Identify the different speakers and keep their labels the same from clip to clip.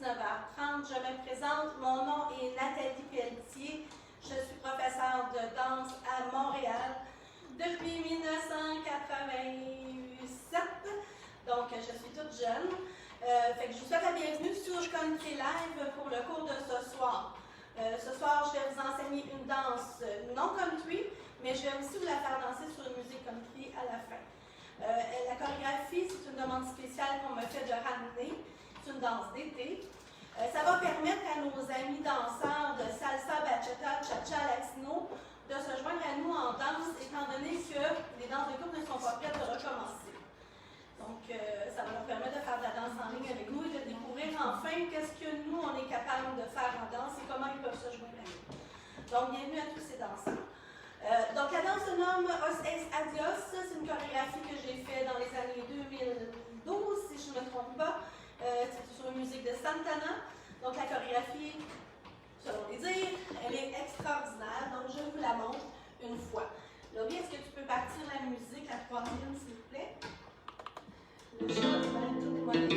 Speaker 1: 19h30. Je me présente, mon nom est Nathalie Pelletier. Je suis professeure de danse à Montréal depuis 1987. Donc, je suis toute jeune. Fait que je vous souhaite la bienvenue sur Country Live pour le cours de ce soir. Ce soir, je vais vous enseigner une danse non country, mais je vais aussi vous la faire danser sur une musique country à la fin. La chorégraphie, c'est une demande spéciale qu'on me fait de ramener. C'est une danse d'été. Ça va permettre à nos amis danseurs de salsa, bachata, cha-cha, latino de se joindre à nous en danse, étant donné que les danses de couple ne sont pas prêtes de recommencer. Donc, ça va leur permettre de faire de la danse en ligne avec nous et de découvrir enfin qu'est-ce que nous, on est capable de faire en danse et comment ils peuvent se joindre à nous. Donc, bienvenue à tous ces danseurs. Donc, la danse se nomme Os Es Adios. C'est une chorégraphie que j'ai faite dans les années 2012, si je ne me trompe pas. C'est sur une musique de Santana. Donc, la chorégraphie, selon les dires, elle est extraordinaire. Donc, je vous la montre une fois. Laurie, est-ce que tu peux partir la musique à 3 minutes, s'il vous plaît? Le chat, il va être tout démolé.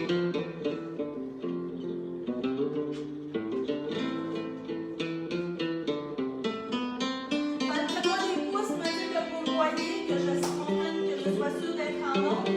Speaker 1: Faites-moi des pouces, me dire que vous me voyez, que je comprenne, que je sois sûre d'être en ordre.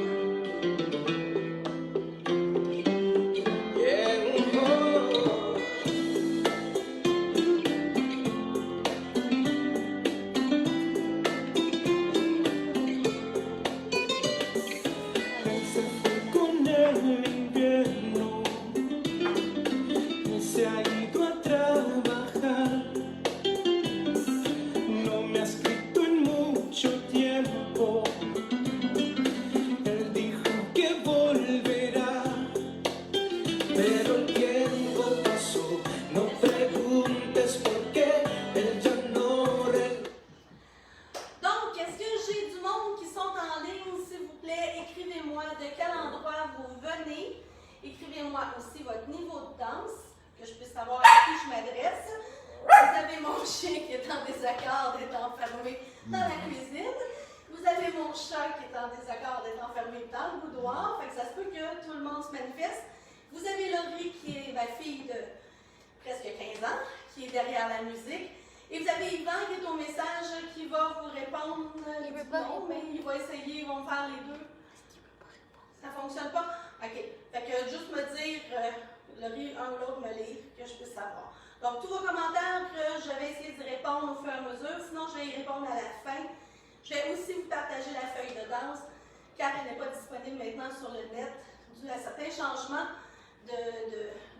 Speaker 1: Sur le net, dû à certains changements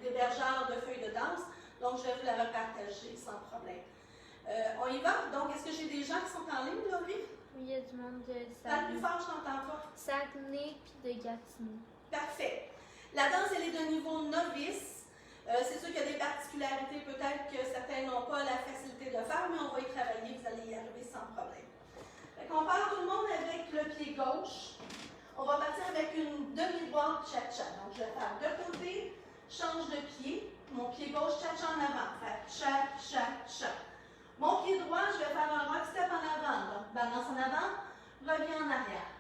Speaker 1: d'hébergeurs de feuilles de danse. Donc, je vais vous la repartager sans problème. On y va? Donc, est-ce que j'ai des gens qui sont en ligne, Laurie?
Speaker 2: Oui, il y a du monde de Saguenay.
Speaker 1: Parle plus fort, je t'entends pas.
Speaker 2: Saguenay puis de Gatineau.
Speaker 1: Parfait. La danse, elle est de niveau novice. C'est sûr qu'il y a des particularités, peut-être que certains n'ont pas la facilité de faire, mais on va y travailler, vous allez y arriver sans problème. On part tout le monde avec le pied gauche. On va partir avec une demi-boîte cha-cha. Donc, je vais faire de côté, change de pied. Mon pied gauche, cha-cha en avant. Faire cha-cha-cha. Mon pied droit, je vais faire un rock step en avant. Donc, balance en avant, reviens en arrière.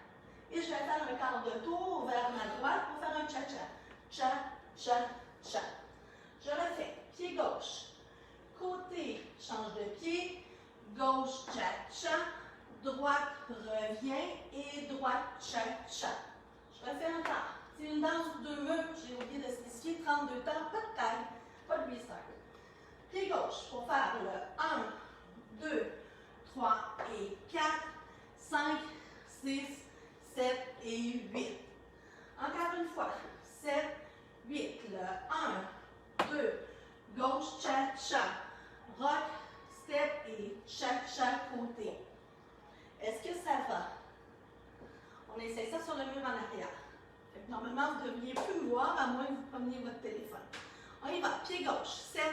Speaker 1: Et je vais faire un quart de tour vers ma droite pour faire un cha-cha. Cha-cha-cha. Je refais. Pied gauche. Côté, change de pied. Gauche, cha-cha. Droite, revient et droite, cha-cha. Je refais un temps. C'est une danse de 2 murs, j'ai oublié de spécifier, 32 temps, pas de taille, pas de restart. Pied gauche, pour faire le 1, 2, 3 et 4, 5, 6, 7 et 8. Encore une fois, 7, 8, le 1, 2, gauche, cha-cha, rock, step et cha-cha côté. Est-ce que ça va? On essaie ça sur le mur en arrière. Fait que normalement, vous ne devriez plus me voir, à moins que vous preniez votre téléphone. On y va. Pied gauche. 7,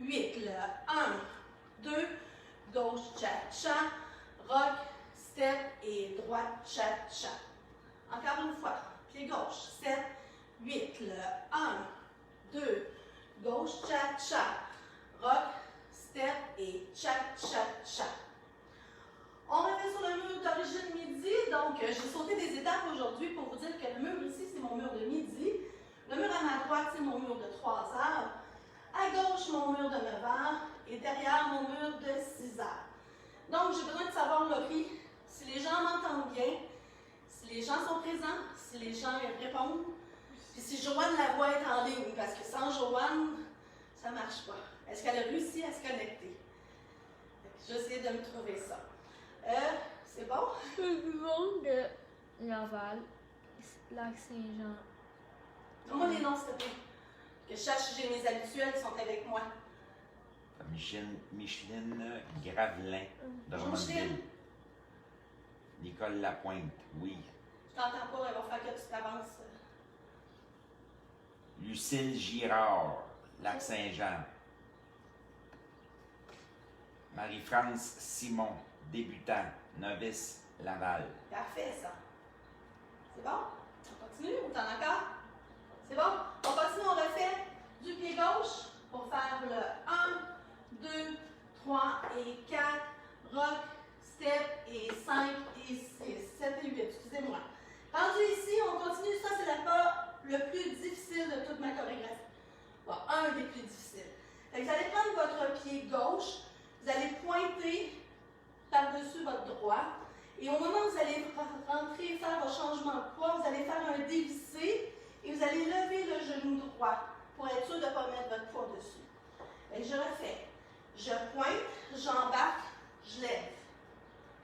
Speaker 1: 8. Le 1, 2, gauche, cha-cha, rock, step et droite, cha-cha. Encore une fois. Pied gauche. 7, 8. Le 1, 2, gauche, cha-cha, rock, step et cha-cha-cha. On revient sur le mur d'origine midi, donc j'ai sauté des étapes aujourd'hui pour vous dire que le mur ici, c'est mon mur de midi. Le mur à ma droite, droite, c'est mon mur de 3 heures. À gauche, mon mur de 9 heures. Et derrière, mon mur de 6 heures. Donc, j'ai besoin de savoir, Laurie, si les gens m'entendent bien, si les gens sont présents, si les gens répondent, puis si Joanne Lavoie est en ligne, parce que sans Joanne, ça ne marche pas. Est-ce qu'elle a réussi à se connecter? J'essaie de me trouver ça. C'est bon?
Speaker 2: Le monde de Laval, Lac-Saint-Jean.
Speaker 1: Donne-moi les noms, s'il te plaît. Que je sache si j'ai mes habituels qui sont avec moi.
Speaker 3: Micheline Gravelin,
Speaker 1: Bonjour, Micheline.
Speaker 3: Drummondville. Nicole Lapointe, oui.
Speaker 1: Je t'entends pas, il va falloir que tu t'avances.
Speaker 3: Lucille Girard, Lac-Saint-Jean. Marie-France Simon, débutant, novice, Laval.
Speaker 1: Parfait, ça. C'est bon? On continue ou t'en as encore? C'est bon? On continue, on refait du pied gauche pour faire le 1, 2, 3 et 4, rock, step et 5 et 6, 7 et 8, excusez-moi. Rendu ici, on continue, ça c'est le pas le plus difficile de toute ma chorégraphie. Bon, un des plus difficiles. Fait que vous allez prendre votre pied gauche, vous allez pointer par-dessus votre droit, et au moment où vous allez rentrer et faire votre changement de poids, vous allez faire un dévissé et vous allez lever le genou droit pour être sûr de ne pas mettre votre poids dessus. Et je refais. Je pointe, j'embarque, je lève.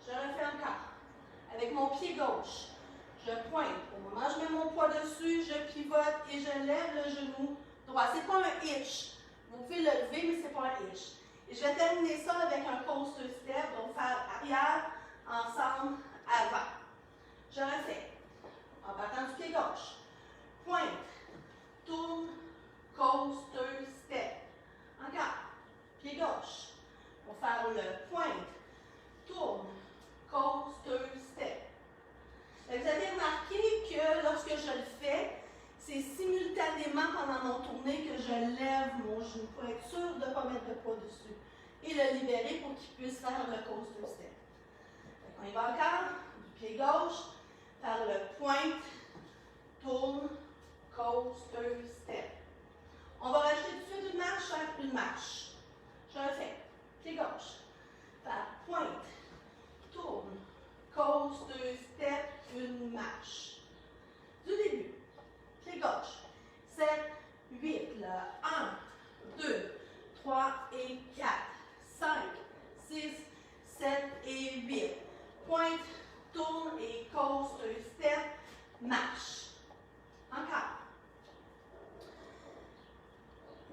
Speaker 1: Je refais encore. Avec mon pied gauche, je pointe. Au moment où je mets mon poids dessus, je pivote et je lève le genou droit. Ce n'est pas un hitch. Vous pouvez le lever, mais ce n'est pas un hitch. Et je vais terminer ça avec un coaster step, donc faire arrière, ensemble, avant. Je refais. En partant du pied gauche. Pointe, tourne, coaster step. Encore. Pied gauche. Pour faire le pointe, tourne, coaster step. Vous avez remarqué que lorsque je le fais, c'est simultanément pendant mon tournée que je lève mon genou pour être sûr de ne pas mettre de poids dessus et le libérer pour qu'il puisse faire le coaster step. On y va encore, du pied gauche, faire le pointe, tourne, coaster step. On va rajouter tout de suite une marche, faire une marche. Je refais, pied gauche, faire pointe, tourne, coaster step, une marche. Du début. Pied gauche. 7, 8, le 1, 2, 3 et 4, 5, 6, 7 et 8. Pointe, tourne et coaster step, marche. Encore.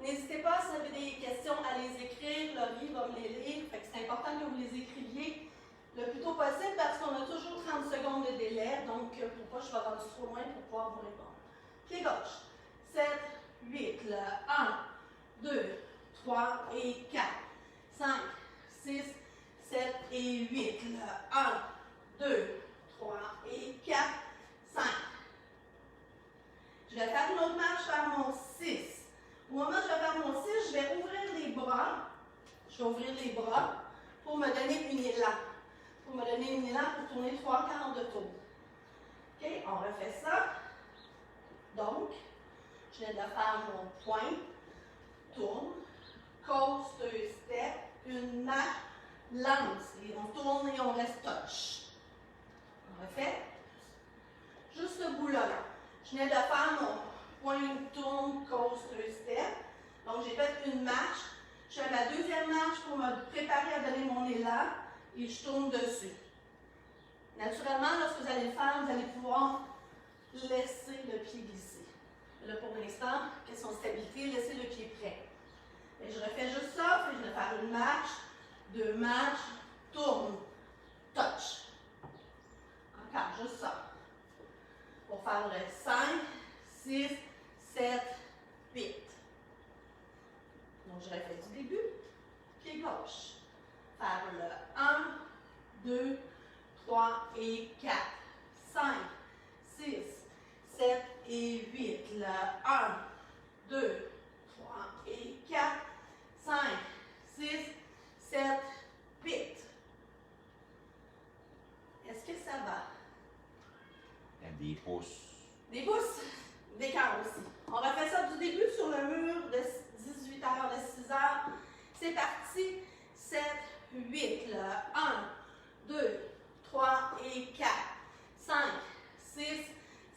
Speaker 1: N'hésitez pas, si vous avez des questions, à les écrire. Laurie va me les lire. C'est important que vous les écriviez le plus tôt possible parce qu'on a toujours 30 secondes de délai. Donc, pour pas que je sois rendu trop loin pour pouvoir vous répondre. Pied gauche. 7, 8, le 1, 2, 3 et 4, 5, 6, 7 et 8, le 1, 2, 3 et 4, 5. Je vais faire une autre marche, faire mon 6. Au moment où je vais faire mon 6, je vais ouvrir les bras. Je vais ouvrir les bras pour me donner une élan. Pour me donner une élan pour tourner 3 quarts de tour. OK, on refait ça. Donc, je viens de faire mon point, tourne, coaster step, une marche, lance. Et on tourne et on reste touch. On refait. Juste ce bout-là. Je viens de faire mon point, tourne, coaster step. Donc, j'ai fait une marche. Je fais ma deuxième marche pour me préparer à donner mon élan et je tourne dessus. Naturellement, lorsque vous allez le faire, vous allez pouvoir laisser le pied glisser. Là, pour l'instant, question de stabilité, laissez le pied prêt. Et je refais juste ça, puis je vais faire une marche, deux marches, tourne, touch. Encore, juste ça. Pour faire le 5, 6, 7, 8. Donc, je refais du début, pied gauche. Faire le 1, 2, 3 et 4, 5, 6, 7 et 8. Le 1, 2, 3 et 4, 5, 6, 7, 8. Est-ce que ça va?
Speaker 3: Il y a des pouces.
Speaker 1: Des pouces, des cœurs aussi. On refait ça du début. C'est parti. 7, 8, là. 1, 2, 3 et 4. 5, 6,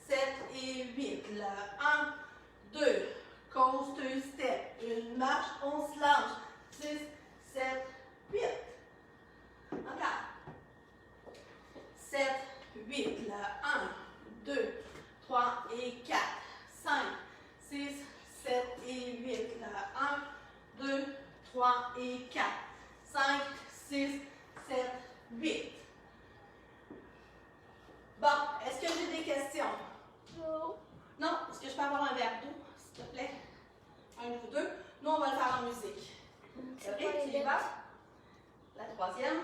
Speaker 1: 7 et 8, là. 1, 2, coaster step. Une marche, on se lance. 6, 7, 8. Encore. 7, 8, là. 1, 2, 3 et 4. 5, 6, 7 et 8, là. 1, 2, 3 et 4. 5, 6, 7, 8. Bon, est-ce que j'ai des questions?
Speaker 2: Non.
Speaker 1: Non? Est-ce que je peux avoir un verre d'eau, s'il te plaît? Un ou deux. Nous, on va le faire en musique.
Speaker 2: C'est
Speaker 1: Ok,
Speaker 2: quoi
Speaker 1: tu
Speaker 2: les
Speaker 1: y vas?
Speaker 2: lettres?
Speaker 1: La troisième.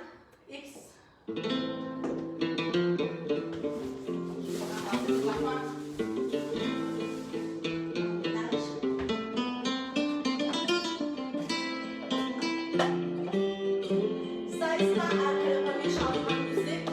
Speaker 1: X. On va ramasser le pointement. On mélange. 16 ans après le premier changement de musique.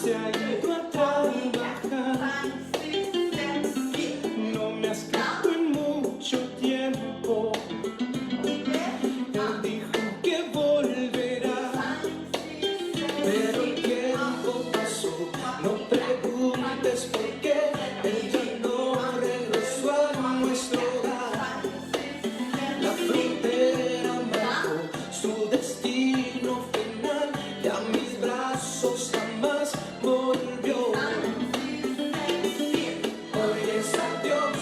Speaker 4: Se ha ido a trabajar, no me ha escrito en mucho tiempo. Él dijo que volverá, pero el tiempo pasó. No preguntes por qué, él ya no regresó a nuestro hogar. La frontera marcó su destino final y a mis brazos jamás volvió. Hoy es adiós,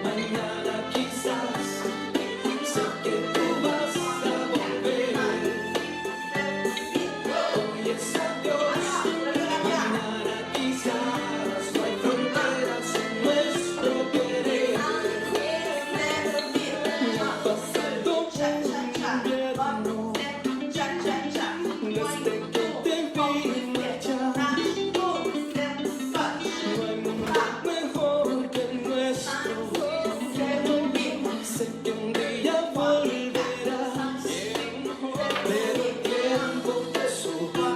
Speaker 4: mañana quizás. Sé que tú vas a volver. Hoy es adiós, mañana quizás. No hay fronteras en nuestro querer. No ha pasado un invierno desde que te vi marchar. No hay mundo mejor que el nuestro. Sé que un día volverás, pero el tiempo pasó.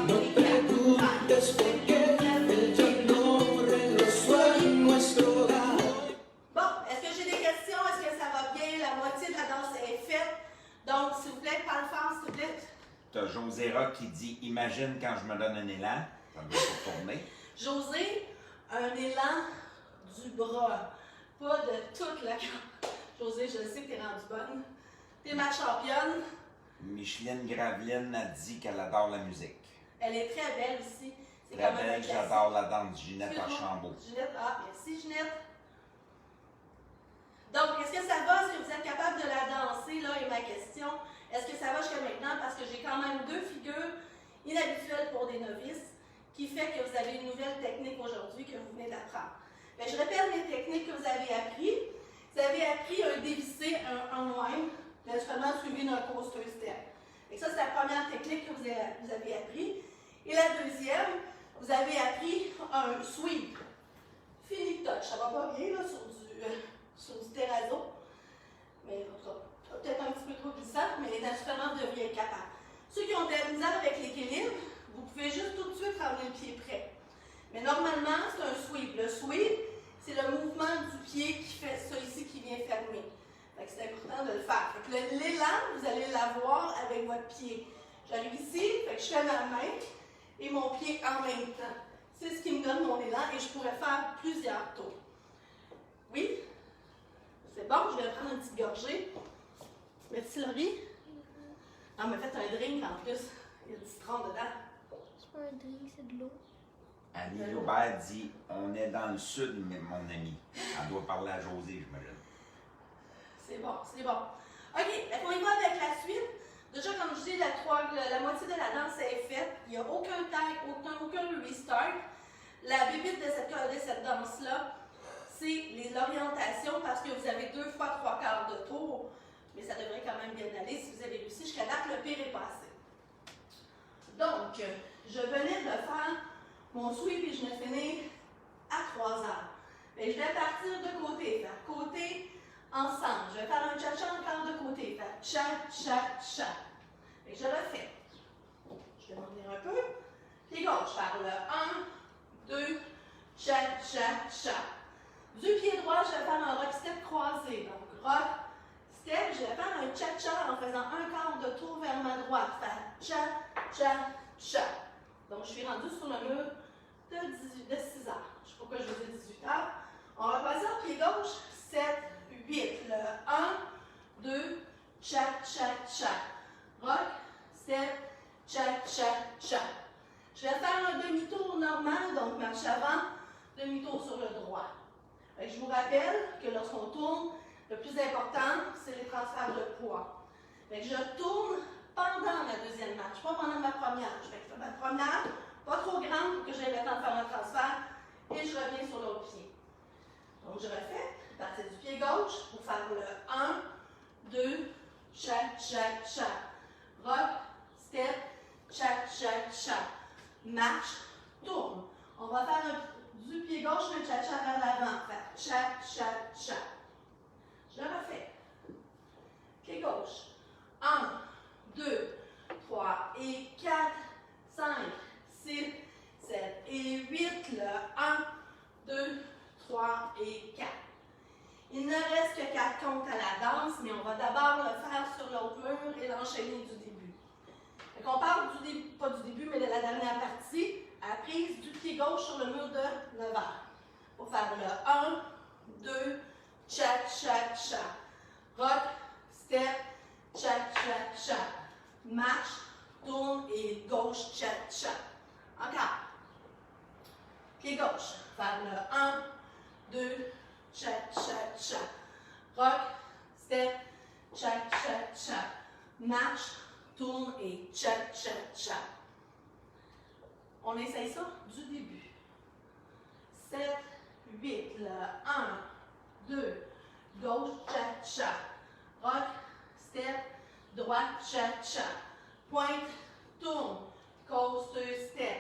Speaker 4: No preguntes por qué, él ya no regresó a nuestro hogar.
Speaker 1: Bon, est-ce que j'ai des questions? Est-ce que ça va bien? La moitié de la danse est faite. Donc, s'il vous plaît, parle fort, s'il vous plaît.
Speaker 3: T'as Joséra qui dit imagine quand je me donne un élan. Ça doit se tourner.
Speaker 1: José, un élan du bras, pas de toute la José, je sais que t'es rendue bonne. T'es ma championne.
Speaker 3: Micheline Graveline a dit qu'elle adore la musique.
Speaker 1: Elle est très belle aussi. C'est
Speaker 3: Très
Speaker 1: quand même un
Speaker 3: belle,
Speaker 1: classique.
Speaker 3: j'adore la danse. Ginette
Speaker 1: Excuse-moi.
Speaker 3: Archambault.
Speaker 1: Ginette, ah, merci Ginette. Donc, est-ce que ça va? Est-ce que vous êtes capable de la danser? Là est ma question. Est-ce que ça va jusqu'à maintenant? Parce que j'ai quand même deux figures inhabituelles pour des novices qui fait que vous avez une nouvelle technique aujourd'hui que vous venez d'apprendre. Je répète les techniques que vous avez appris. Vous avez appris un dévissé, un unwind, naturellement suivi d'un coaster step. Et ça, c'est la première technique que vous avez appris. Et la deuxième, vous avez appris un sweep. Fini touch. Ça va pas bien là, sur du terrazzo. Mais en tout cas, peut-être un petit peu trop glissant, mais naturellement, vous devriez être capable. Ceux qui ont de la misère avec l'équilibre, vous pouvez juste tout de suite ramener le pied prêt. Mais normalement, c'est un sweep. Le sweep, c'est le mouvement du pied qui fait ça ici, qui vient fermer. C'est important de le faire. L'élan, vous allez l'avoir avec votre pied. J'arrive ici, je fais ma main et mon pied en même temps. C'est ce qui me donne mon élan et je pourrais faire plusieurs tours. Oui? C'est bon, je vais prendre une petite gorgée. Merci Laurie. Ah, on m'a fait un drink en plus. Il y a du citron dedans.
Speaker 2: C'est pas un drink, c'est de l'eau.
Speaker 3: Annie Joubert dit on est dans le sud, mais mon ami. Elle doit parler à José, j'imagine.
Speaker 1: C'est bon, c'est bon. OK, on y va avec la suite. Déjà, comme je dis, la moitié de la danse est faite. Il n'y a aucun time, aucun restart. La bébite de cette danse-là, c'est l'orientation parce que vous avez 2 fois 3 quarts de tour. Mais ça devrait quand même bien aller si vous avez réussi jusqu'à date, le pire est passé. Donc, je venais de faire mon sweep et je vais finir à 3 heures. Et je vais partir de côté, faire côté ensemble. Je vais faire un cha-cha encore de côté. Faire cha-cha-cha. Et je le fais. Je vais m'en venir un peu. Pied gauche, faire le 1, 2, cha-cha-cha. Du pied droit, je vais faire un rock step croisé. Donc, rock, step, je vais faire un cha-cha en faisant un quart de tour vers ma droite. Faire cha-cha-cha. Donc, je suis rendue sur le mur de 6 heures. Je ne sais pas pourquoi je vous ai 18 heures. On va passer au pied gauche. 7, 8. Le 1, 2, cha-cha-cha. Rock, step, cha-cha-cha. Je vais faire un demi-tour normal, donc marche avant, demi-tour sur le droit. Et je vous rappelle que lorsqu'on tourne, le plus important, c'est les transferts de poids. Et je tourne pendant la deuxième marche, pas pendant ma première. Je fais ma première, pas trop grande pour que j'aie le temps de faire un transfert, et je reviens sur l'autre pied. Donc je refais, à partir du pied gauche, pour faire le 1, 2, cha-cha-cha. Rock, step, cha-cha-cha. Marche, tourne. On va faire du pied gauche le cha-cha vers l'avant. Faire cha-cha-cha. Je le refais. Pied gauche. 1, 2, 3 et 4, 5, 6, 7 et 8. Le 1, 2, 3 et 4. Il ne reste que 4 comptes à la danse, mais on va d'abord le faire sur l'autre mur et l'enchaîner du début. Donc on part du début, pas du début, mais de la dernière partie, à prise du pied gauche sur le mur de 9 heures. Pour faire le 1, 2, cha-cha-cha. Rock, step, cha-cha-cha. Marche, tourne et gauche, cha-cha. Encore. Pied gauche. Faire le 1, 2, cha-cha-cha. Rock, step, cha-cha-cha. Marche, tourne et cha-cha-cha. On essaye ça du début. 7, 8, le 1, 2, gauche, cha-cha. Rock, step, droite, cha-cha. Pointe, tourne, coaster, step.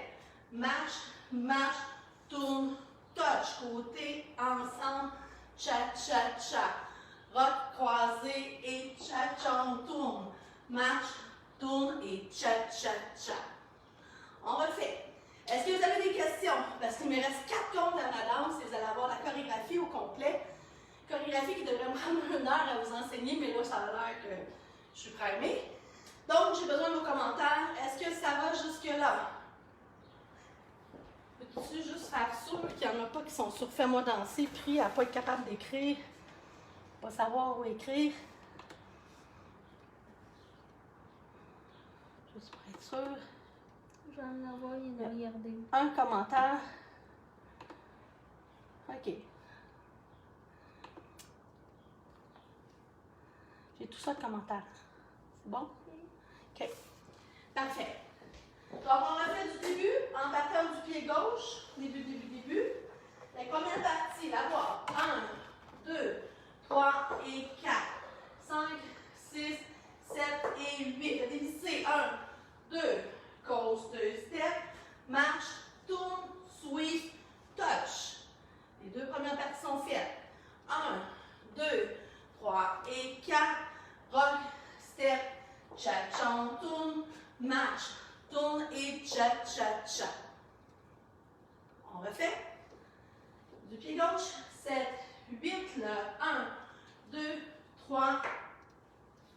Speaker 1: Marche, marche, tourne, touch, côté, ensemble, cha-cha-cha. Rock croisé et cha-cha, tourne. Marche, tourne et cha-cha-cha. On refait. Est-ce que vous avez des questions? Parce qu'il me reste 4 comptes à la danse et vous allez avoir la chorégraphie au complet. Chorégraphie qui devrait me prendre 1 heure à vous enseigner, mais là, ça a l'air que je suis primée. Donc, j'ai besoin de vos commentaires. Est-ce que ça va jusque-là? Peux-tu juste faire sûr qu'il n'y en a pas qui sont sur Fais-moi danser, pris à ne pas être capable d'écrire, pas savoir où écrire? Juste pour être sûr.
Speaker 2: Je vais en avoir, il y en a regardé.
Speaker 1: Un commentaire. OK. J'ai tout ça de commentaires. C'est bon? OK. Parfait. Donc, on refait du début en partant du pied gauche. Début. La première partie, la voix. 1, 2, 3 et 4, 5, 6, 7 et 8. Le dévissé. 1, 2, coaster, step, marche, tourne, sweep, touch. Les 2 premières parties sont faites. 1, 2, 3 et 4. Rock, step, cha-cha, tourne, marche, tourne et cha-cha-cha. On refait. Du pied gauche, 7, 8, le 1, 2, 3.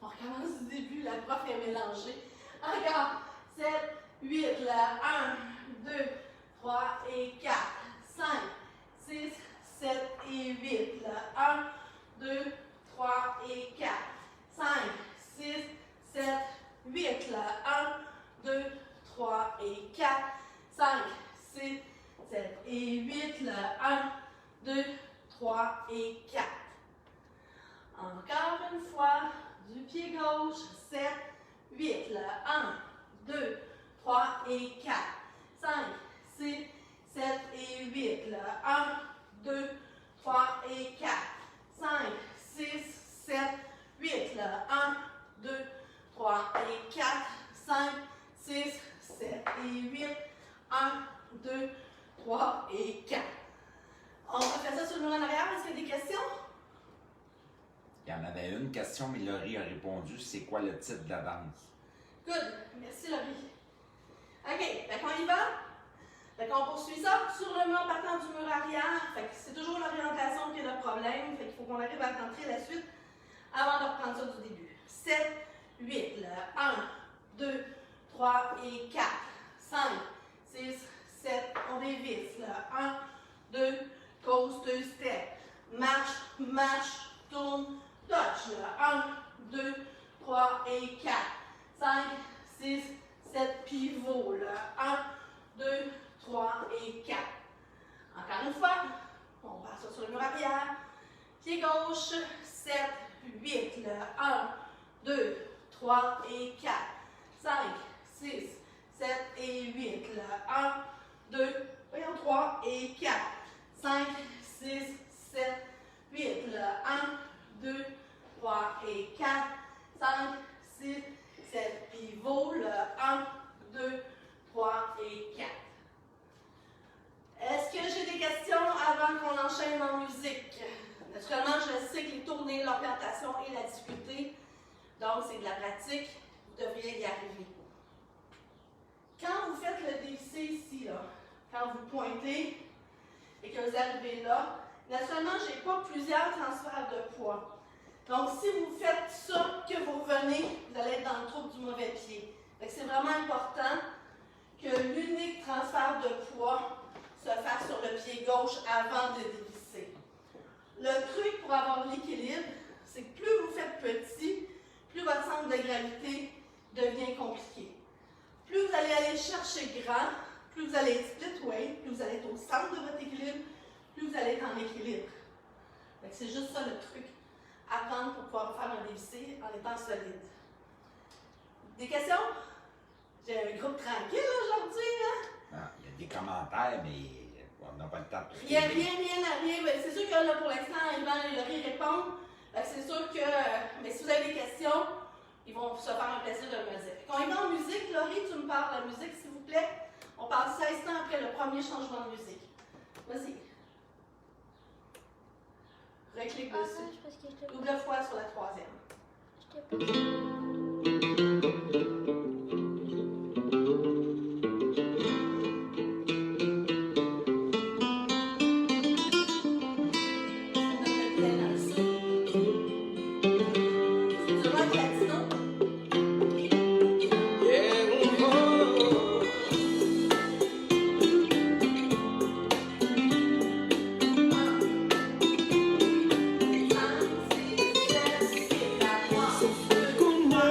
Speaker 1: On recommence du début, la prof est mélangée. Encore. 7, 8, le 1, 2, 3 et 4, 5, 6, 7 et 8. Le 1, 2, 3 et 4, 5, 6, 7, 8. Le 1, 2, 3 et 4, 5, 6, 7 et 8. Le 1, 2, 3 et 4. Encore une fois, du pied gauche, 7, 8. Le 1, 2, 3 et 4, 5, 6, 7 et 8. Le 1, 2, 3 et 4, 5, 6, 7, 8. Le 1, 2, 3 et 4, 5, 6, 7 et 8. 1, 2, 3 et 4. On va faire ça sur le mur en arrière. Est-ce qu'il y a des questions?
Speaker 3: Il y en avait une question, mais Laurie a répondu, c'est quoi le titre de la danse?
Speaker 1: Good. Merci, Laurie. OK, fait qu'on y va. Fait qu'on poursuit ça sur le mur partant du mur arrière. Fait que c'est toujours l'orientation qui est le problème. Fait qu'il faut qu'on arrive à rentrer la suite avant de reprendre ça du début. 7, 8, là. 1, 2, 3 et 4. 5, 6, 7, on dévisse, là. 1, 2, coast, 2 step. Marche, marche, tourne, touch, là. 1, 2, 3 et 4. 5, 6, 7, pivot, là. 1, 2, 3 et 4. Encore une fois, on passe ça sur le mur arrière. Pied gauche, 7, 8, là. 1, 2, 3 et 4. 5, 6, 7 et 8, là. 1, 2, 3 et 4. 5, 6, 7, 8, là. 1, 2, 3 et 4. 5, 6, 7, pivot, là. 1, 2, 3 et 4. Est-ce que j'ai des questions avant qu'on enchaîne en musique? Naturellement, je sais que les tournées, l'orientation et la difficulté, donc c'est de la pratique, vous devriez y arriver. Quand vous faites le dévissé ici, là, quand vous pointez et que vous arrivez là, naturellement, je n'ai pas plusieurs transferts de poids. Donc, si vous faites ça, que vous revenez, vous allez être dans le trou du mauvais pied. C'est vraiment important que l'unique transfert de poids se fasse sur le pied gauche avant de dévisser. Le truc pour avoir l'équilibre, c'est que plus vous faites petit, plus votre centre de gravité devient compliqué. Plus vous allez aller chercher grand, plus vous allez être split weight, plus vous allez être au centre de votre équilibre, plus vous allez être en équilibre. C'est juste ça le truc à prendre pour pouvoir faire un dévissé en étant solide. Des questions? J'ai un groupe tranquille aujourd'hui, là.
Speaker 3: Ah, il y a des commentaires, mais on n'a pas le temps de tout
Speaker 1: Rien
Speaker 3: lire.
Speaker 1: n'arrive. C'est sûr que là, pour l'instant, Yvan et Laurie répondent. C'est sûr que, mais si vous avez des questions, ils vont se faire un plaisir de me le dire. Quand il va en musique, Laurie, tu me parles de la musique, s'il vous plaît. On parle 16 ans après le premier changement de musique. Vas-y. Reclique dessus. Double fois sur la troisième.
Speaker 4: Con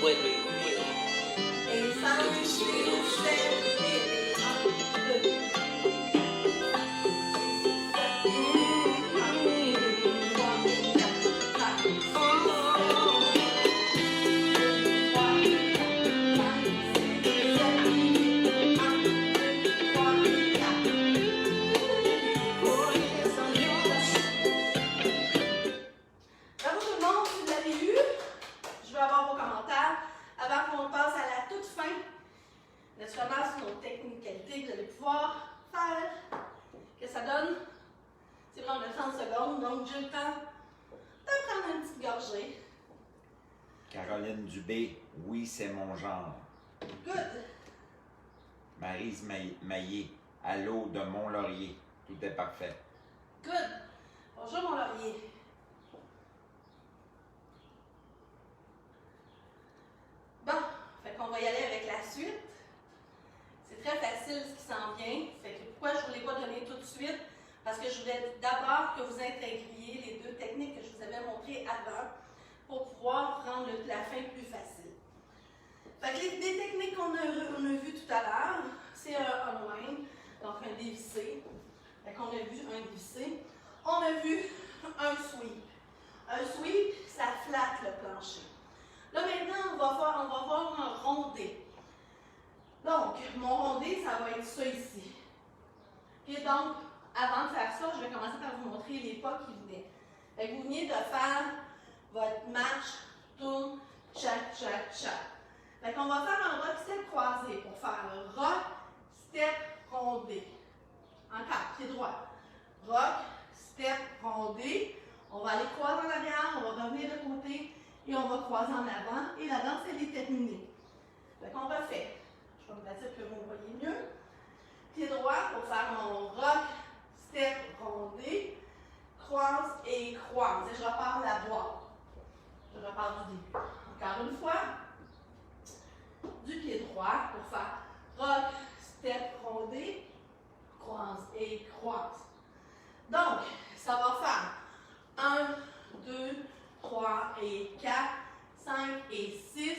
Speaker 4: puedo ir contigo.
Speaker 1: Et 5, 6, 7, 8, 1, 2, Bravo tout le monde, si vous l'avez lu. Je veux avoir vos commentaires avant qu'on passe à la toute fin. Naturellement, sur nos technicalités que vous allez pouvoir faire. Que ça donne. C'est vraiment de 30 secondes, donc j'ai le temps de prendre une petite gorgée.
Speaker 3: Caroline Dubé, oui, c'est mon genre.
Speaker 1: Good.
Speaker 3: Maryse Maillé, allô de Mont-Laurier. Tout est parfait.
Speaker 1: Good. Bonjour mon laurier. Bon, fait qu'on va y aller avec la suite. C'est très facile ce qui s'en vient. Fait que pourquoi je ne vous l'ai pas donné tout de suite? Parce que je voulais d'abord que vous intégriez les deux techniques que je vous avais montrées avant pour pouvoir rendre la fin plus facile. Fait que les techniques qu'on a vues tout à l'heure, c'est un unwind, donc un dévissé. Fait qu'on a vu un dévissé. On a vu un sweep. Un sweep, ça flatte le plancher. Là maintenant, on va voir un rondé. Donc, mon rondé, ça va être ça ici. Et donc, avant de faire ça, je vais commencer par vous montrer les pas qui venaient. Fait que vous venez de faire votre marche, tourne, tchac, tchac, tchac. Fait qu'on va faire un rock step croisé pour faire le rock, step, rondé. Encore, pied droit. Rock, step, rondé. On va aller croiser en arrière, on va revenir de côté et on va croiser en avant. Et la danse, elle est terminée. Fait qu'on refait. Je vais me mettre pour que vous me voyez mieux. Pied droit pour faire mon rock, step, rondé. Croise et croise. Et je repars la boîte. Je repars du début. Encore une fois. Du pied droit pour faire rock, step, rondé. Croise et croise. Donc, ça va faire 1, 2, 3 et 4, 5 et 6,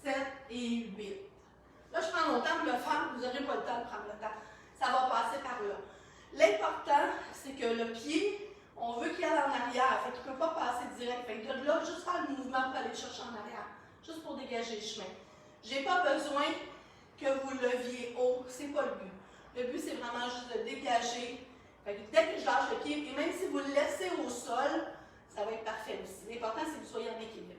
Speaker 1: 7 et 8. Là, je prends mon temps de le faire, vous n'aurez pas le temps de prendre le temps. Ça va passer par là. L'important, c'est que le pied, on veut qu'il aille en arrière, fait qu'il ne peut pas passer direct. Fait que de là, juste faire le mouvement pour aller chercher en arrière, juste pour dégager le chemin. Je n'ai pas besoin que vous leviez haut, c'est pas le but. Le but, c'est vraiment juste de dégager. Fait que dès que je lâche le pied, et même si vous le laissez au sol, ça va être parfait aussi. L'important, c'est que vous soyez en équilibre.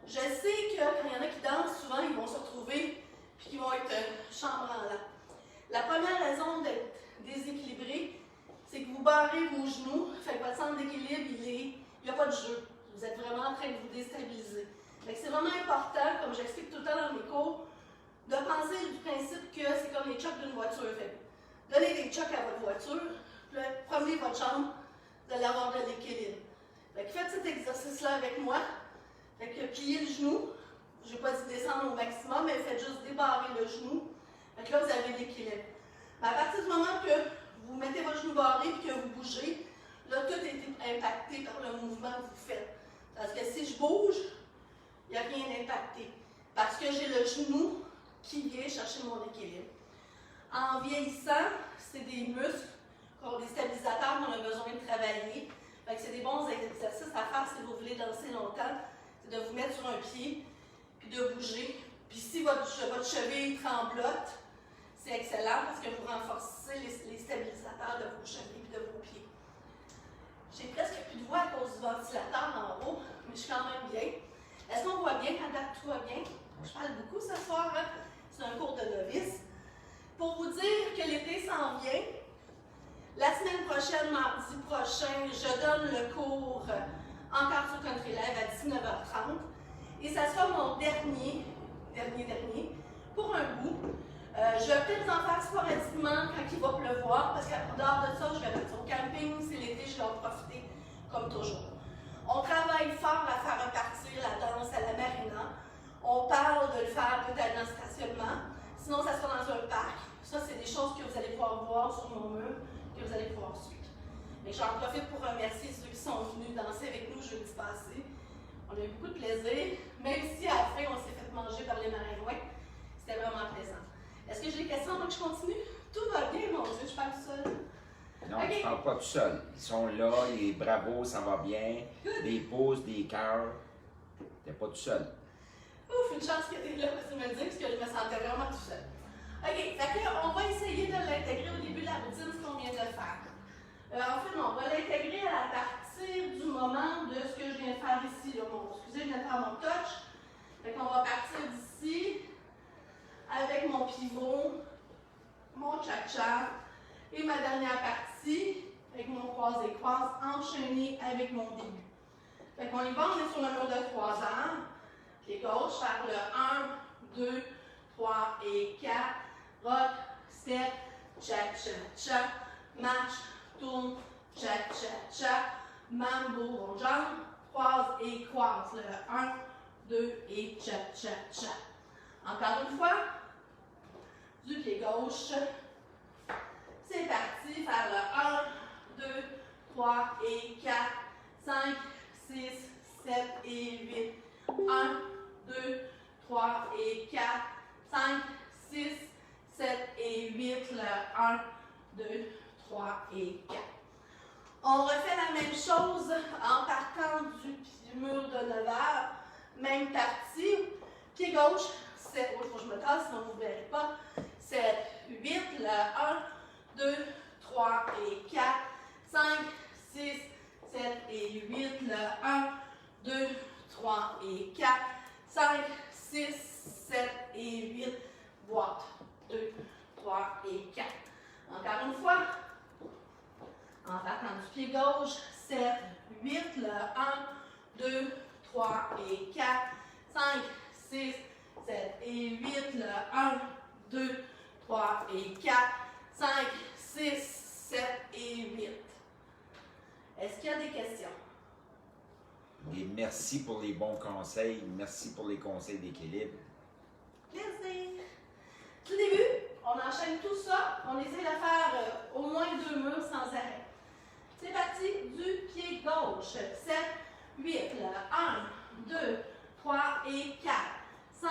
Speaker 1: Je sais que quand il y en a qui dansent, souvent, ils vont se retrouver et qu'ils vont être chambranlants. La première raison d'être déséquilibré, c'est que vous barrez vos genoux, fait que votre centre d'équilibre, il n'y a pas de jeu. Vous êtes vraiment en train de vous déstabiliser. Fait que c'est vraiment important, comme j'explique tout le temps dans mes cours, de penser du principe que c'est comme les chocs d'une voiture. Fait que donnez des chocs à votre voiture, puis là, promenez votre jambe, vous allez avoir de l'équilibre. Fait que faites cet exercice-là avec moi. Fait que pliez le genou. Je n'ai pas dit descendre au maximum, mais faites juste débarrer le genou. Fait que là, vous avez l'équilibre. Mais à partir du moment que vous mettez votre genou barré et que vous bougez, là, tout est impacté par le mouvement que vous faites. Parce que si je bouge, il n'y a rien d'impacté. Parce que j'ai le genou qui vient chercher mon équilibre. En vieillissant, c'est des muscles, des stabilisateurs qu'on a besoin de travailler. Fait que c'est des bons exercices à faire si vous voulez danser longtemps. C'est de vous mettre sur un pied, puis de bouger. Puis si votre cheville tremblote, c'est excellent parce que vous renforcez les stabilisateurs de vos chevilles et de vos pieds. J'ai presque plus de voix à cause du ventilateur en haut, mais je suis quand même bien. Est-ce qu'on voit bien quand tout va bien? Je parle beaucoup ce soir, hein? C'est un cours de novice. Pour vous dire que l'été s'en vient, la semaine prochaine, mardi prochain, je donne le cours encore sur Country Live à 19h30. Et ça sera mon dernier, pour un bout. Je vais peut-être en faire sporadiquement quand il va pleuvoir, parce qu'en dehors de ça, je vais partir au camping, c'est l'été, je vais en profiter comme toujours. On travaille fort à faire repartir la danse à la marina. On parle de le faire peut-être dans le stationnement. Sinon, ça sera dans un parc. Ça, c'est des choses que vous allez pouvoir voir sur mon mur, que vous allez pouvoir suivre. Et j'en profite pour remercier ceux qui sont venus danser avec nous jeudi passé. On a eu beaucoup de plaisir, même si à la fin, on s'est fait manger par les maringouins. C'était vraiment plaisant. Est-ce que j'ai des questions avant que je continue? Tout va bien, mon Dieu, je parle seule.
Speaker 3: Non,
Speaker 1: Ok.
Speaker 3: tu ne parles pas tout seul. Ils sont là, et bravo, ça va bien. Des pouces, des cœurs. T'es pas tout seul.
Speaker 1: Ouf, une chance que tu es là pour me le dire, parce que je me sentais vraiment tout seul. OK, fait que là, on va essayer de l'intégrer au début de la routine, ce qu'on vient de faire. En fait, non, on va l'intégrer à partir du moment de ce que je viens de faire ici. Là, excusez, je viens de faire mon touch. Fait qu'on va partir d'ici avec mon pivot, mon cha-cha et ma dernière partie avec mon croisé-croise enchaîné avec mon début. Fait qu'on y va, on est sur le mur de 3 ans. Pied gauche, faire le 1, 2, 3 et 4. Rock, step, cha-cha-cha. Marche, tourne, cha-cha-cha. Mambo, on jambe, croise et croise. Le 1, 2 et cha-cha-cha. Encore une fois, du pied gauche. C'est parti, faire le 1, 2, 3 et 4, 5, 6, 7 et 8. 1, 2, 3 et 4, 5, 6, 7 et 8. Le 1, 2, 3 et 4. On refait la même chose en partant du mur de 9 heures. Même partie. Pied gauche, 7. Il faut que je me tasse, sinon vous ne verrez pas. 7, 8. Le 1, 2, 3 et 4, 5, 6, 7 et 8. Le 1, 2, 3 et 4, 5, 6, 7 et 8. Boîte. 2, 3 et 4. Encore une fois. En partant du pied gauche, 7, 8. Le 1, 2, 3 et 4, 5, 6, 7 et 8. Le 1, 2, 3 et 4, 5, 6, 7 et 8. Est-ce qu'il y a des questions?
Speaker 3: Et merci pour les bons conseils. Merci pour les conseils d'équilibre.
Speaker 1: Plaisir. Tout début, on enchaîne tout ça. On essaie de faire au moins 2 murs sans arrêt. C'est parti du pied gauche. 7, 8. Le 1, 2, 3 et 4, 5,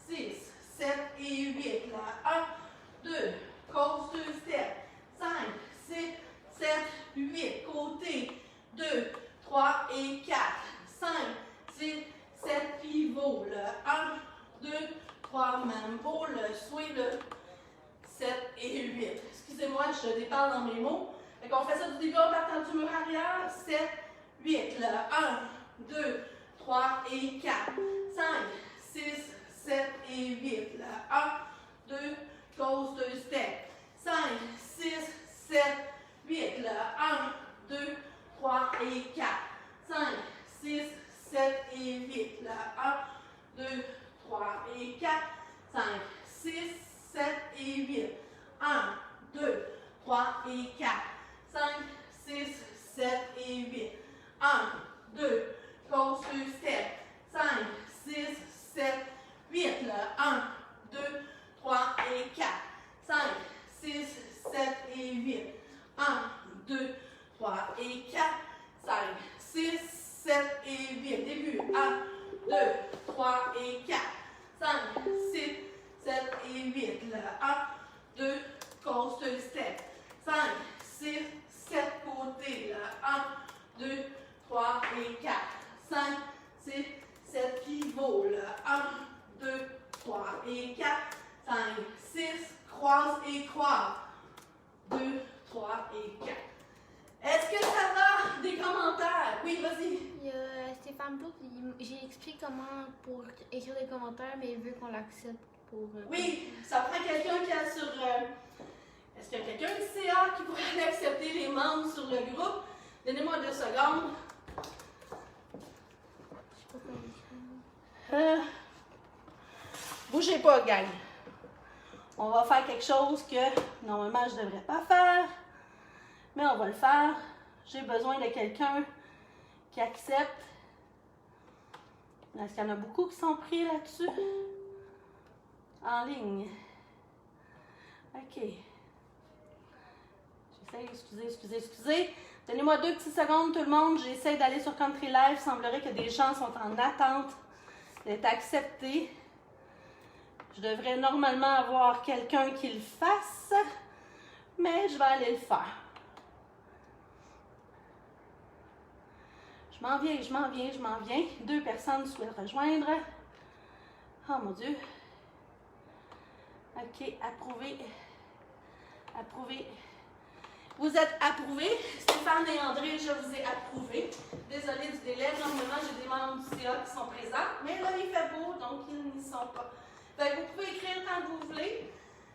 Speaker 1: 6, 7 et 8. Le 1, 2, cause 2 step. 5, 6, 7, 8. Côté 2, 3 et 4, 5, 6, 7 pivot. Le 1, 2, 3 mambo. Le swing, le 7 et 8. Excusez-moi, je déparle dans mes mots. Fait qu'on fait ça du début en partant du mur arrière. 7, 8. Le 1, 2, 3 et 4, 5, 6, 7 et 8. Le 1, 2, cause 2 step. 5, 6, 7, 8. Le 1, 2, 3 et 4, 5, 6, 7 et 8. Le 1, 2, 3 et 4, 5, 6, 7 et 8. 1, 2, 3 et 4, 5, 6, 7 et 8. 1, 2, cause 2 step. 5, 6, 7, 8. Le 1, 2, 3 et 4, 5, 6, 7 et 8. 1, 2, 3 et 4, 5, 6, 7 et 8. Début. 1, 2, 3 et 4, 5, 6, 7 et 8. Le 1, 2, cause 2 step. 5, 6, 7 côtés. Le 1, 2, 3 et 4, 5, 6, 7 pivot. Le 1, 2, 3 et 4, 5, 6, croise et croise. 2, 3 et 4. Est-ce que ça va? Des commentaires? Oui, vas-y.
Speaker 2: Il y a Stéphane Plouf, j'ai expliqué comment pour écrire des commentaires, mais il veut qu'on l'accepte pour...
Speaker 1: Oui, ça prend quelqu'un qui a sur... Est-ce qu'il y a quelqu'un du CA qui pourrait accepter les membres sur le groupe? Donnez-moi 2 secondes.
Speaker 2: Je sais pas comment écrire.
Speaker 1: Bougez pas, gang. On va faire quelque chose que normalement je ne devrais pas faire, mais on va le faire. J'ai besoin de quelqu'un qui accepte. Est-ce qu'il y en a beaucoup qui sont pris là-dessus? En ligne. OK. J'essaie, excusez. Donnez-moi 2 petites secondes, tout le monde. J'essaie d'aller sur Country Live. Il semblerait que des gens sont en attente d'être acceptés. Je devrais normalement avoir quelqu'un qui le fasse, mais je vais aller le faire. Je m'en viens, je m'en viens, je m'en viens. 2 personnes souhaitent rejoindre. Oh mon Dieu. OK, approuvé. Approuvé. Vous êtes approuvés. Stéphane et André, je vous ai approuvés. Désolée du délai. Normalement, j'ai des membres du CA qui sont présents. Mais là, il fait beau, donc ils n'y sont pas. Fait que vous pouvez écrire quand vous voulez.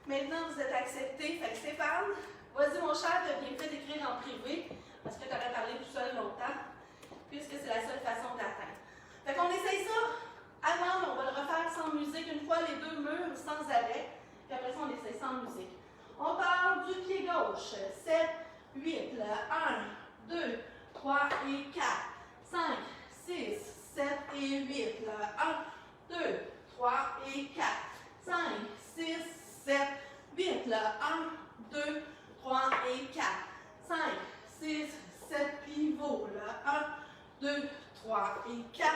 Speaker 1: Maintenant, vous êtes acceptés. Fait que Stéphane, vas-y mon cher, tu as bien fait d'écrire en privé. Parce que tu aurais parlé tout seul longtemps. Puisque c'est la seule façon d'atteindre. Fait qu'on essaye ça. Avant, on va le refaire sans musique. Une fois les 2 murs sans arrêt. Puis après ça, on essaye sans musique. On part du pied gauche. 7, 8, là. 1, 2, 3 et 4. 5, 6, 7 et 8, là. 1, 2, 3 et 4. 5, 6, 7, 8, là. 1, 2, 3 et 4. 5, 6, 7 pivots, là. 1, 2, 3 et 4.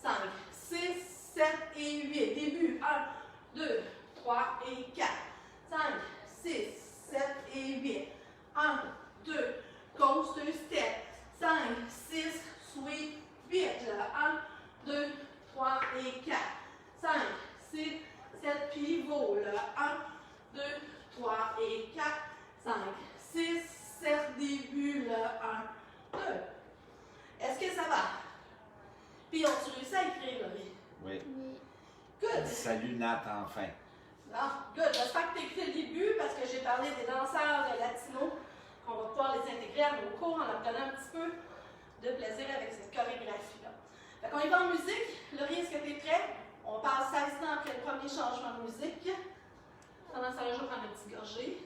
Speaker 1: 5, 6, 7 et 8. Début. 1, 2, 3 et 4. 5, 6, 7 et 8. 1, 2, coast step. 5, 6, sweep, 8. Là. 1, 2, 3 et 4. 5, 6, 7 pivots. Là. 1, 2, 3 et 4. 5, 6, 7 début. Là. 1, 2. Est-ce que ça va? Puis on-tu réussi à écrire, Laurie?
Speaker 3: Oui.
Speaker 1: Good.
Speaker 3: Salut Nat, enfin.
Speaker 1: Non, good. J'espère que tu as écouté le début parce que j'ai parlé des danseurs latinos qu'on va pouvoir les intégrer à nos cours en leur donnant un petit peu de plaisir avec cette chorégraphie-là. Fait qu'on y va en musique. Laurie, est-ce que tu es prêt? On passe 16 ans après le premier changement de musique. Pendant ce temps-là, je vais prendre une petite gorgée.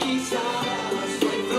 Speaker 4: Quizás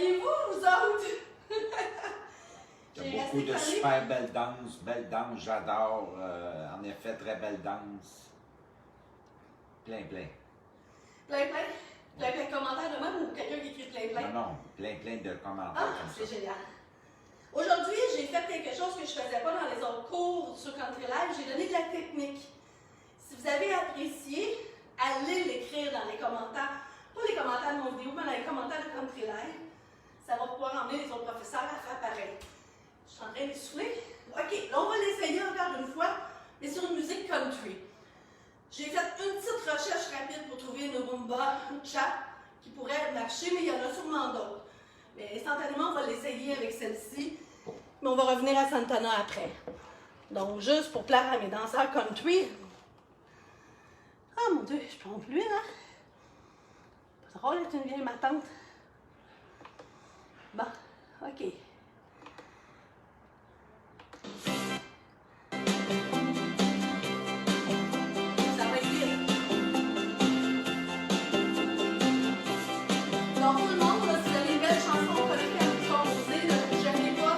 Speaker 1: Saviez-vous, vous autres?
Speaker 3: Il y a beaucoup de super belles danses, j'adore. En effet, très belles danses. Plein.
Speaker 1: Plein de commentaires de même ou quelqu'un qui écrit plein?
Speaker 3: Non, plein de commentaires
Speaker 1: Ah,
Speaker 3: comme
Speaker 1: c'est
Speaker 3: ça.
Speaker 1: génial. Aujourd'hui, j'ai fait quelque chose que je ne faisais pas dans les autres cours sur Country Live. J'ai donné de la technique. Si vous avez apprécié, allez l'écrire dans les commentaires. Pas les commentaires de mon vidéo, mais dans les commentaires de Country Live. Ça va pouvoir emmener les autres professeurs à faire pareil. Je suis en train d'essouffler. OK, là, on va l'essayer encore une fois, mais sur une musique country. J'ai fait une petite recherche rapide pour trouver une rumba, une chat qui pourrait marcher, mais il y en a sûrement d'autres. Mais instantanément, on va l'essayer avec celle-ci. Mais on va revenir à Santana après. Donc, juste pour plaire à mes danseurs country. Ah mon Dieu, je plombe plus, hein? Pas drôle d'être une vieille matante. Bon, OK. Ça va être vite. Donc, tout le monde, là, si vous avez une belle chanson collée à vous composer, là, ne gênez pas.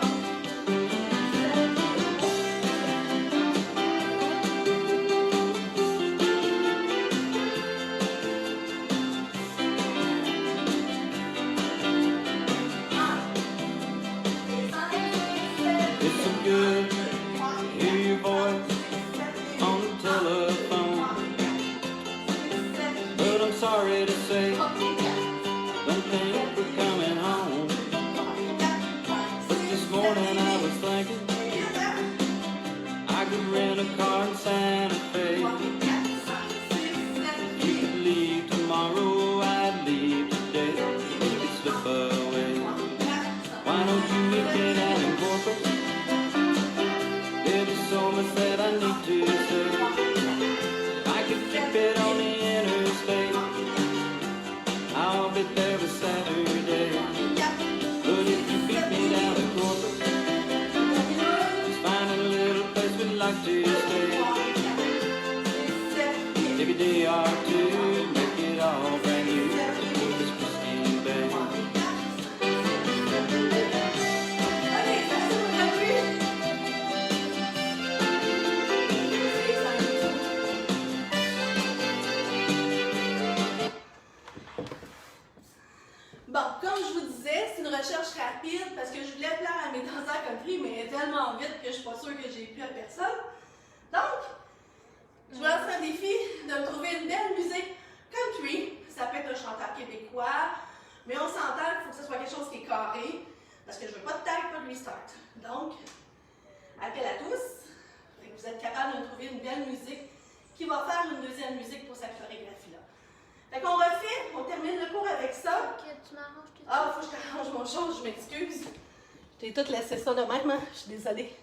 Speaker 4: It's so good to hear your voice on the telephone. But I'm sorry to say, don't think we're coming home. But this morning I was thinking I could rent a car in Santa Fe. You could leave tomorrow, I'd leave today. We could slip away. Why don't you meet me down in Corpus? There's so much that I need to say. If I could keep it on the interstate, I'll be there for Saturday. But if you beat me down in Corpus, let's find a little place we'd like to stay. Take a day or two, make it all brand new. This Christine Bay.
Speaker 1: Bon, comme je vous disais, c'est une recherche rapide parce que je voulais plaire à mes danseurs country, mais tellement vite que je suis pas sûre que j'ai plu à personne. Donc, je vous lance un défi de me trouver une belle musique country. Ça peut être un chanteur québécois, mais on s'entend qu'il faut que ce soit quelque chose qui est carré parce que je veux pas de tag, pas de restart. Donc, appel à tous. Fait que vous êtes capable de me trouver une belle musique qui va faire une deuxième musique pour cette chorégraphie-là. Fait qu'on refait, on termine le cours avec ça.
Speaker 2: Ok, tu m'arranges tout
Speaker 1: Ah, faut que je t'arrange mon chose, je m'excuse. Je t'ai tout laissé ça de même, hein? Je suis désolée.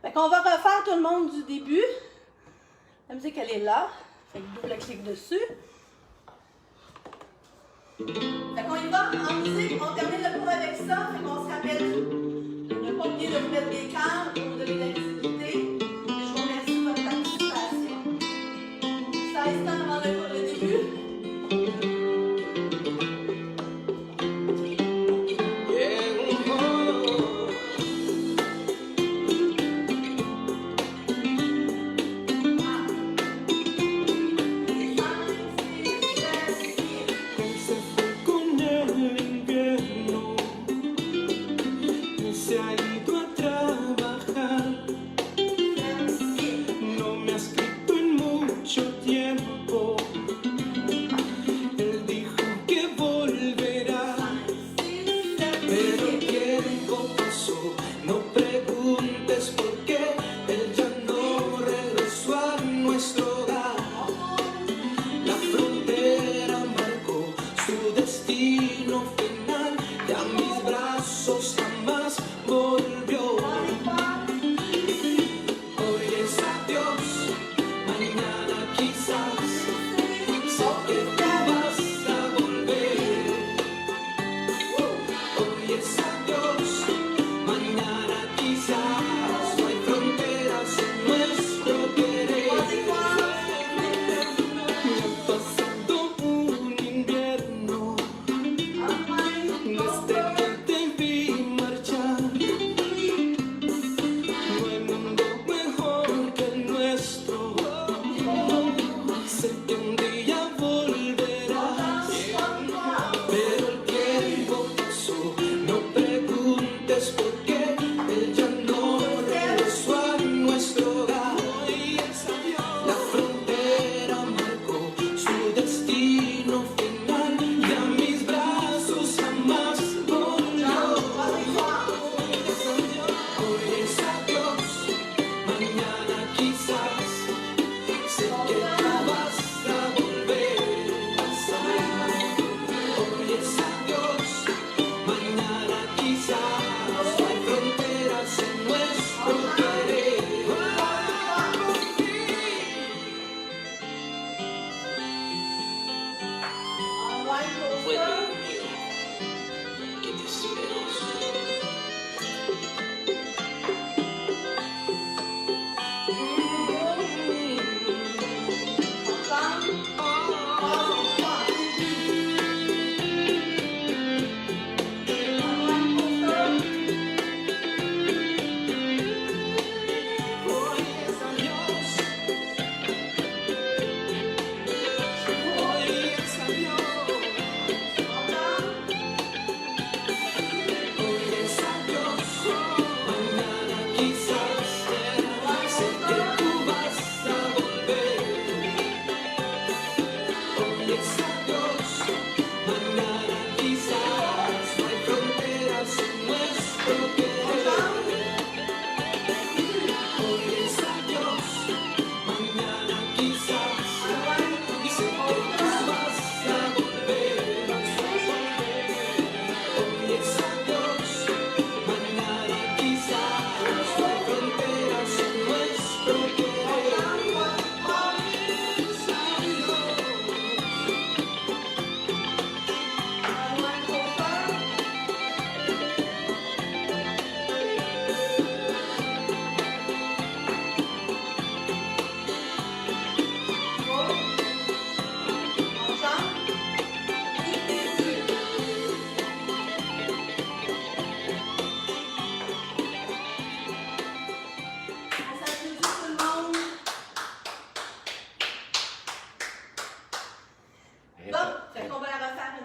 Speaker 1: Fait qu'on va refaire tout le monde du début. La musique, elle est là. Fait que double-clic dessus. Fait qu'on y va en musique, on termine le cours avec ça. Fait qu'on se rappelle de ne pas oublier de vous mettre des cœurs pour vous donner de la visibilité. Et je vous remercie de votre participation. 16 temps avant le début.
Speaker 4: Se fue con el invierno, se ha ido a trabajar.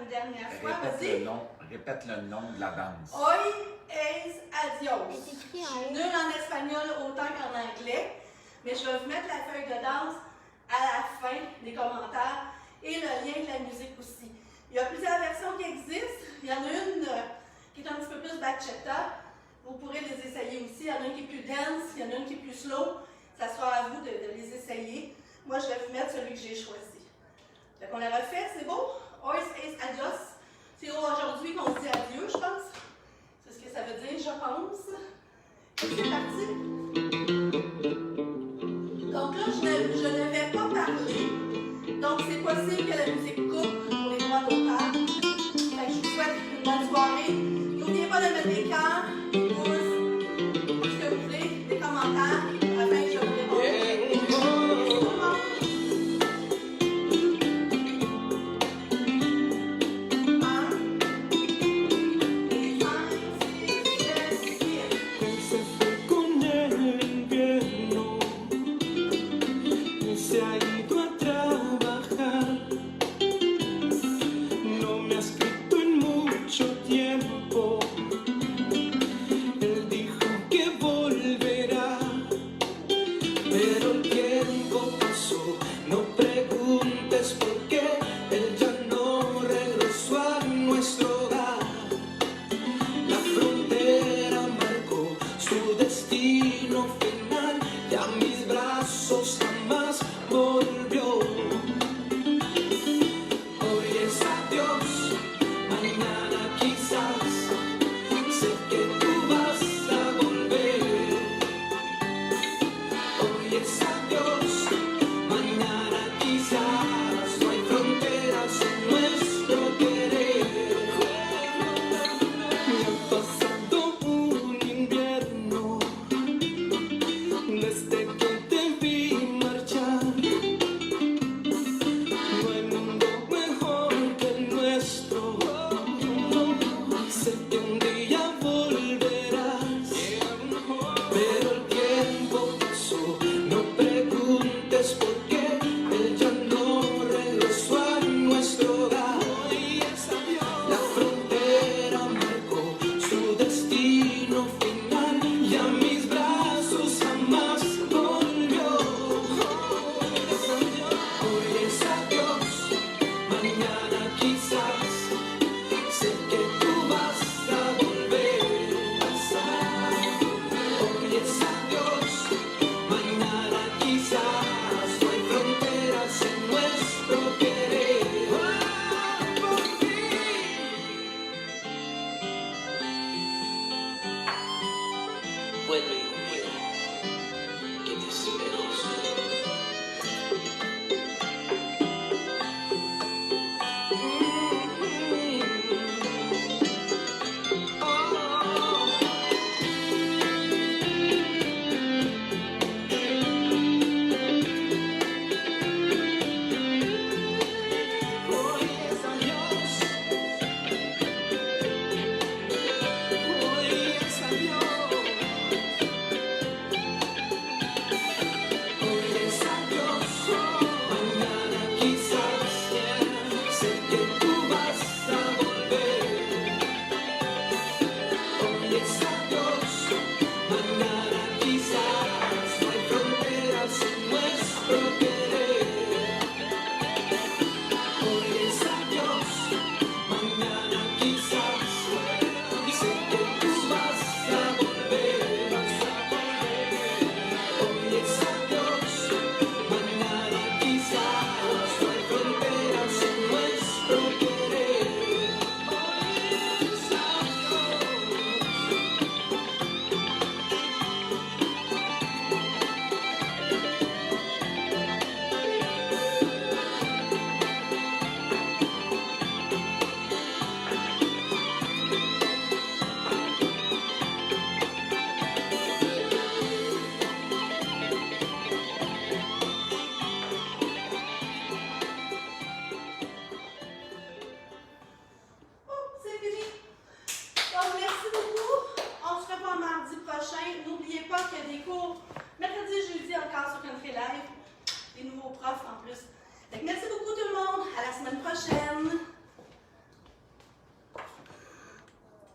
Speaker 1: une dernière fois. Vas-y.
Speaker 3: Répète le nom de la danse.
Speaker 1: Hoy es adios.
Speaker 2: C'est écrit
Speaker 1: Je
Speaker 2: en
Speaker 1: suis
Speaker 2: haut.
Speaker 1: nulle en espagnol autant qu'en anglais, mais je vais vous mettre la feuille de danse à la fin des commentaires et le lien de la musique aussi. Il y a plusieurs versions qui existent. Il y en a une qui est un petit peu plus bachata. Vous pourrez les essayer aussi. Il y en a une qui est plus dense, il y en a une qui est plus slow. Ça sera à vous de les essayer. Moi, je vais vous mettre celui que j'ai choisi. Donc, on la refait, c'est beau? Hoy es adios. C'est aujourd'hui qu'on dit adieu, je pense. C'est ce que ça veut dire, je pense. C'est parti. Donc là, je ne vais pas parler. Donc, c'est possible que la musique coupe pour les droits d'auteur. Fait que je vous souhaite une bonne soirée. N'oubliez pas de mettre des cœurs, des pouces, ce que vous voulez, des commentaires, afin que je vous réponde.
Speaker 4: Se fue con el invierno y se ha ido a trabajar. No me ha escrito en mucho tiempo. Él dijo que volverá, pero el tiempo pasó. No preguntes por qué él ya no regresó a nuestro hogar. La frontera marcó su destino final y a mis brazos jamás volvió. Hoy es adiós, mañana quizás, sé que tú vas a volver. Hoy es adiós, mañana quizás, no hay fronteras en nuestro querer. Me ha pasado un invierno desde que te vi marchar. No hay mundo mejor que el nuestro. Sé que un día volverás, pero el tiempo pasó. No preguntes por qué él ya no regresó a nuestro hogar. La frontera marcó su destino final y a mis brazos jamás volvió. Hoy es adiós, mañana quizás, sé que tú vas a volver. Hoy es adiós, mañana quizás, no hay fronteras en nuestro querer. Por fin. Vuelve conmigo, que te espero. Hoy es adiós. Hoy es adiós. Hoy es adiós, mañana quizás, sé que tú vas a volver. Hoy es adiós, mañana quizás, no hay fronteras en nuestro querer. Hoy es adiós, mañana quizás, sé que tú vas a volver. Hoy es adiós, mañana quizás, no hay fronteras en nuestro querer. Hoy es
Speaker 1: Oh, c'est fini. Donc, merci beaucoup. On se revoit mardi prochain. N'oubliez pas qu'il y a des cours mercredi et jeudi encore sur Country Live. Des nouveaux profs en plus. Fait que merci